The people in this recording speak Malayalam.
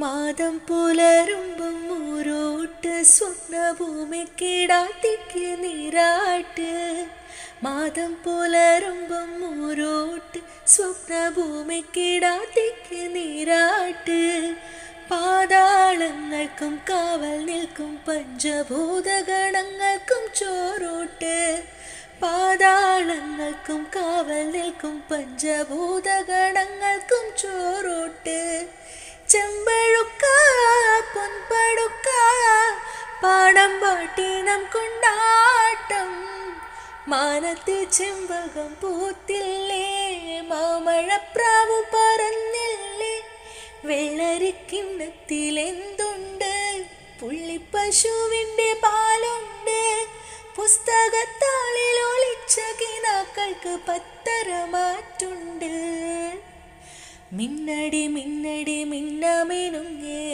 മാതം പുലരുമ്പം മൂരോട്ട് സ്വപ്നഭൂമിക്കിടാത്തിക്ക് നീരാട്ട്. മാതം പുലരുമ്പം മൂരോട്ട് സ്വപ്നഭൂമിക്കിടാത്തിക്ക് നീരാട്ട്. പാതാളങ്ങൾക്കും കാവൽ നിൽക്കും പഞ്ചഭൂതഗണങ്ങൾക്കും ചോറൂട്ട്. പാതാളങ്ങൾക്കും കാവൽ നിൽക്കും പഞ്ചഭൂതഗണങ്ങൾക്കും ചോറൂട്ട്. ചെമ്പഴുക്ക പൊൻപടുക്ക പാടം പാട്ടിനം കൊണ്ടാട്ടം. മാനത്തെ ചെമ്പകം പൂത്തില്ലേ, മാമഴപ്രാവു പറന്നില്ലേ. വെള്ളരിക്കിണ്ണത്തിലെന്തുണ്ട്, പുള്ളിപ്പശുവിൻ്റെ പാലുണ്ട്. പുസ്തകത്താളിൽ ഒളിച്ച കിനാക്കൾക്ക് പത്തരമാറ്റുണ്ട്. മിന്നടി മിന്നടി മിന്നമിനുങ്ങേ,